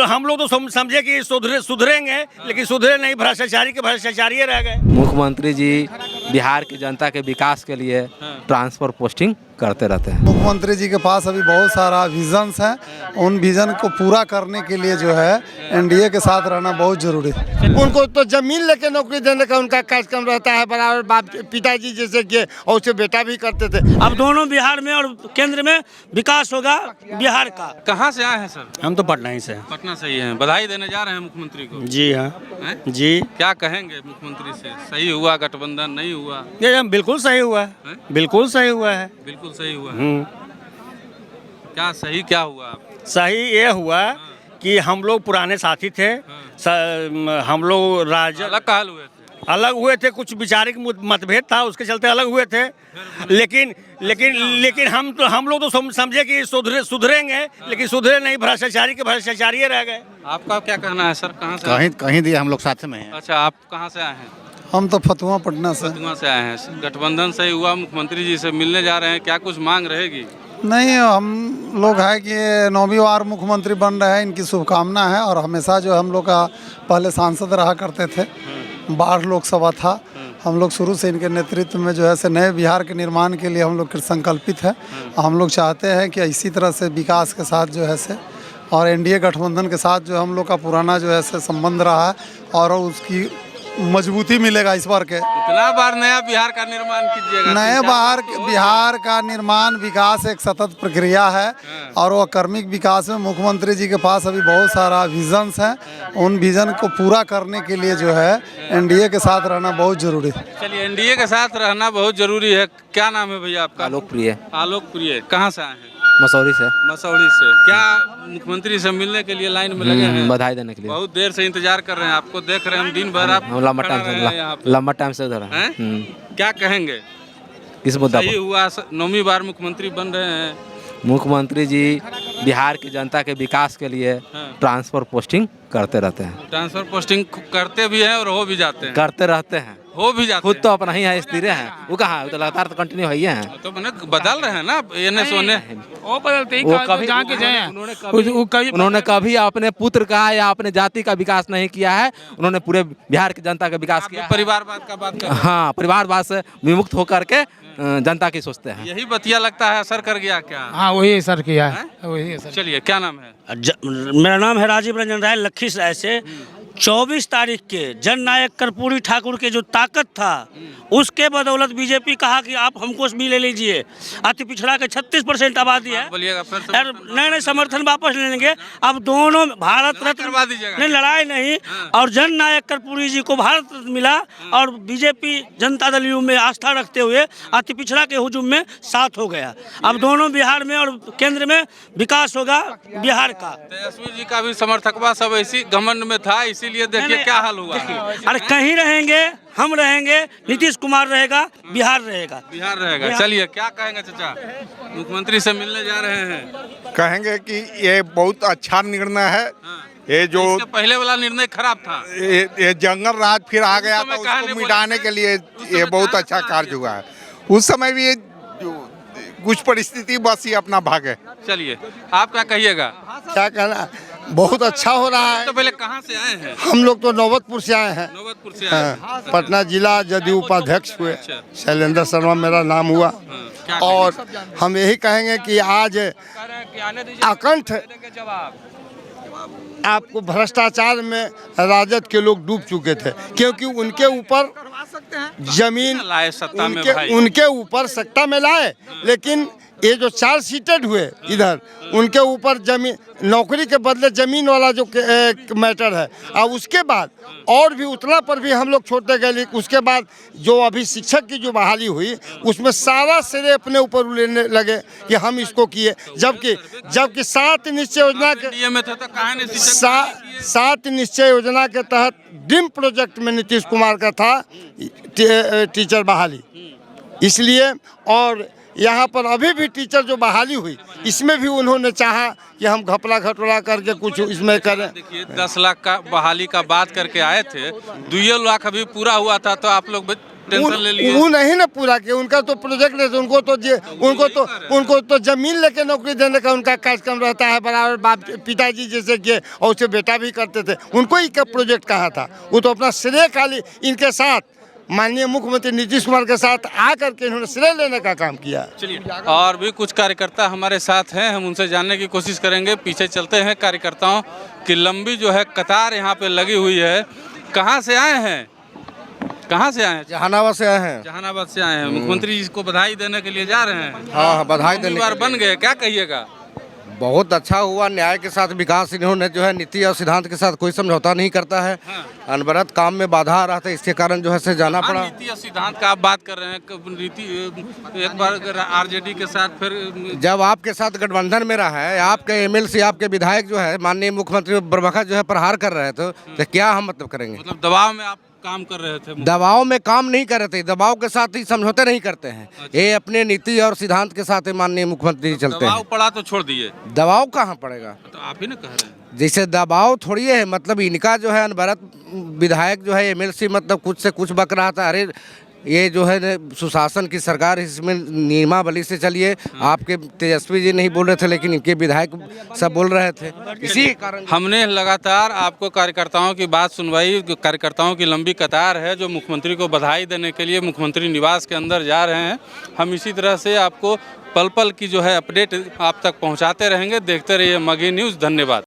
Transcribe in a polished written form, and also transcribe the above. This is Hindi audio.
हम लोग तो समझे कि सुधरेंगे, लेकिन सुधरे नहीं, भ्रष्टाचारी के भ्रष्टाचारी रह गए। मुख्यमंत्री जी बिहार की जनता के विकास के लिए ट्रांसफर पोस्टिंग करते रहते हैं। मुख्यमंत्री जी के पास अभी बहुत सारा विजन्स हैं, उन विजन को पूरा करने के लिए जो है एनडीए के साथ रहना बहुत जरूरी है। उनको तो जमीन लेके नौकरी देने का उनका कार्यक्रम रहता है, बराबर बाप पिताजी जैसे किए और उससे बेटा भी करते थे। अब दोनों बिहार में और केंद्र में विकास होगा बिहार का। कहाँ से आए हैं सर? हम तो पटना ही से हैं। पटना से ही हैं। बधाई देने जा रहे हैं मुख्यमंत्री को। जी हाँ, जी। क्या कहेंगे मुख्यमंत्री से? सही हुआ गठबंधन, नहीं हुआ? ये बिल्कुल सही हुआ है, बिल्कुल सही हुआ है, बिल्कुल सही हुआ है। क्या सही क्या हुआ? सही ये हुआ कि हम लोग पुराने साथी थे, हम लोग अलग हुए थे, कुछ विचारिक मतभेद था, उसके चलते अलग हुए थे। लेकिन हम लोग तो समझे कि सुधरेंगे, लेकिन सुधरे नहीं, भ्रष्टाचारी के भ्रष्टाचारी रह गए। आपका क्या कहना है सर? कहाँ से? कहीं दिए, हम लोग साथ में हैं। अच्छा, आप कहाँ से आए हैं? हम तो फतुहा पटना से। फतुहा से आए हैं। गठबंधन सही हुआ, मुख्यमंत्री जी से मिलने जा रहे हैं, क्या कुछ मांग रहेगी? नहीं, हम लोग है कि 9वीं बार मुख्यमंत्री बन रहे हैं, इनकी शुभकामना है। और हमेशा जो हम लोग का पहले सांसद रहा करते थे, 12 लोकसभा था, हम लोग शुरू से इनके नेतृत्व में जो है से नए बिहार के निर्माण के लिए हम लोग संकल्पित है। हम लोग चाहते हैं कि इसी तरह से विकास के साथ जो है से और एनडीए गठबंधन के साथ जो हम लोग का पुराना जो है से संबंध रहा है और उसकी मजबूती मिलेगा इस बार के। कितना बार नया बिहार का निर्माण कीजिएगा? बिहार का निर्माण विकास एक सतत प्रक्रिया है और वो कर्मिक विकास में मुख्यमंत्री जी के पास अभी बहुत सारा विजन्स हैं, उन विजन को पूरा करने के लिए जो है एनडीए के साथ रहना बहुत जरूरी है। चलिए, एनडीए के साथ रहना बहुत जरूरी है। क्या नाम है भैया आपका? आलोक प्रिय। आलोक प्रिय। कहाँ से आए हैं? मसौरी से। मसौरी से। क्या मुख्यमंत्री से मिलने के लिए लाइन में लगे हैं? बधाई देने के लिए। बहुत देर से इंतजार कर रहे हैं, आपको देख रहे हैं हम दिन भर। आप लंबा टाइम से उधर हैं। क्या कहेंगे किस मुद्दा? सही हुआ 9वीं बार मुख्यमंत्री बन रहे हैं। मुख्यमंत्री जी बिहार की जनता के विकास के लिए ट्रांसफर पोस्टिंग करते रहते हैं। ट्रांसफर पोस्टिंग करते भी हैं और हो भी जाते हैं। करते रहते हैं, हो भी जाते खुद तो अपना ही है, स्थिर हैं। वो कहाँ, तो लगातार तो कंटिन्यू है ही हैं। तो मैंने बदल रहे हैं ना, एने सोने वो बदलते ही उन्होंने कभी अपने पुत्र का या अपने जाति का विकास नहीं किया है। उन्होंने पूरे बिहार की जनता का विकास किया। परिवारवाद का बात कर। हाँ, परिवारवाद से विमुक्त होकर के जनता की सोचते हैं। यही बतिया लगता है असर कर गया क्या? हाँ, वही असर किया है, वही असर। चलिए, क्या नाम है? मेरा नाम है राजीव रंजन राय, लखीसराय से। 24 तारीख के जननायक कर्पूरी ठाकुर के जो ताकत था, उसके बदौलत बीजेपी कहा कि आप हमको भी ले लीजिए। अति पिछड़ा के 36% आबादी है। बोलिएगा फिर। नहीं, समर्थन वापस ले लेंगे। अब दोनों भारत रत्न करवा दीजिएगा। नहीं, लड़ाई नहीं। और जननायक कर्पूरी जी को भारत रत्न मिला और बीजेपी जनता दल यू में आस्था रखते हुए अति पिछड़ा के हुजूम में साथ हो गया। अब दोनों बिहार में और केंद्र में विकास होगा बिहार का। तेजस्वी जी का भी समर्थकवा सब इसी घमंड में था, इसीलिए देखिए क्या हाल हुआ। अरे कहीं रहेंगे, हम रहेंगे, नीतीश कुमार रहेगा, बिहार रहेगा। बिहार रहेगा। चलिए, क्या कहेंगे चाचा? मुख्यमंत्री से मिलने जा रहे हैं। कहेंगे कि ये बहुत अच्छा निर्णय है। ये जो पहले वाला निर्णय खराब था, ये जंगल राज फिर आ गया था, उसको मिटाने के लिए ये बहुत अच्छा कार्य हुआ है। उस समय भी ये कुछ परिस्थिति बस ही अपना भागे। चलिए, आप क्या कहिएगा? क्या कहना, बहुत अच्छा हो रहा है। तो पहले कहाँ से आए हैं? हम लोग तो नौबतपुर से आए हैं। नौबतपुर से आए हैं। पटना जिला जदयू उपाध्यक्ष हुए, शैलेंद्र शर्मा मेरा नाम हुआ। और हम यही कहेंगे कि आज अकंठ आपको भ्रष्टाचार में राजद के लोग डूब चुके थे, क्योंकि उनके ऊपर जमीन उनके ऊपर सत्ता में लाए, लेकिन ये जो 4 सीटेड हुए इधर, उनके ऊपर जमीन नौकरी के बदले जमीन वाला जो मैटर है। और उसके बाद और भी उतना पर भी हम लोग छोड़ते गए। उसके बाद जो अभी शिक्षक की जो बहाली हुई, उसमें सारा श्रेय अपने ऊपर लेने लगे कि हम इसको किए, जबकि 7 निश्चय योजना के 7 निश्चय योजना के तहत ड्रीम प्रोजेक्ट में नीतीश कुमार का था टीचर बहाली। इसलिए और यहाँ पर अभी भी टीचर जो बहाली हुई, इसमें भी उन्होंने चाहा कि हम घपला घटोला करके कुछ इसमें करें। देखिए, 10 लाख का बहाली का बात करके आए थे, 2 लाख अभी पूरा हुआ था, तो आप लोग टेंशन ले लिए। वो नहीं ना पूरा किया, उनका तो प्रोजेक्ट नहीं, उनको तो जमीन लेके नौकरी देने का उनका कार्यक्रम रहता है बराबर। बाप पिताजी जैसे किए और उससे बेटा भी करते थे, उनको ही का प्रोजेक्ट कहा था। वो तो अपना श्रेय खाली इनके साथ माननीय मुख्यमंत्री नीतीश कुमार के साथ आकर के इन्होंने श्रेय लेने का काम किया। चलिए, और भी कुछ कार्यकर्ता हमारे साथ हैं, हम उनसे जानने की कोशिश करेंगे। पीछे चलते हैं। कार्यकर्ताओं की लंबी जो है कतार यहाँ पे लगी हुई है। कहाँ से आए हैं? कहाँ से आए हैं? जहानाबाद से आए हैं। जहानाबाद से आए हैं। मुख्यमंत्री जी को बधाई देने के लिए जा रहे हैं। हाँ, बधाई देने उम्मीदवार बन गए, क्या कहिएगा? बहुत अच्छा हुआ, न्याय के साथ विकास। इन्होंने जो है नीति और सिद्धांत के साथ कोई समझौता नहीं करता है। अनवरत काम में बाधा आ रहा था, इसके कारण जो है से जाना पड़ा। नीति और सिद्धांत का आप बात कर रहे हैं, नीति एक बार आरजेडी के साथ, फिर जब आपके साथ गठबंधन में रहा है, आपके एमएलसी आपके विधायक जो है माननीय मुख्यमंत्री बरबखा जो है प्रहार कर रहे थे, तो क्या हम मतलब करेंगे? मतलब दबाव में आप काम कर रहे थे? दबाव में काम नहीं कर रहे थे, दबाव के साथ ही समझौते नहीं करते हैं। ये अपने नीति और सिद्धांत के साथ माननीय मुख्यमंत्री चलते हैं। दबाव पड़ा तो छोड़ दिए। दबाव कहाँ पड़ेगा? तो आप ही ना कह रहे हैं। जैसे दबाव थोड़ी है, मतलब इनका जो है अनवरत विधायक जो है एमएलसी मतलब कुछ से कुछ बक रहा था। अरे ये जो है सुशासन की सरकार, इसमें नियमावली से चलिए। आपके तेजस्वी जी नहीं बोल रहे थे, लेकिन इनके विधायक सब बोल रहे थे। इसी कारण हमने लगातार आपको कार्यकर्ताओं की बात सुनवाई। कार्यकर्ताओं की लंबी कतार है जो मुख्यमंत्री को बधाई देने के लिए मुख्यमंत्री निवास के अंदर जा रहे हैं। हम इसी तरह से आपको पल पल की जो है अपडेट आप तक पहुंचाते रहेंगे। देखते रहिए मगही न्यूज़। धन्यवाद।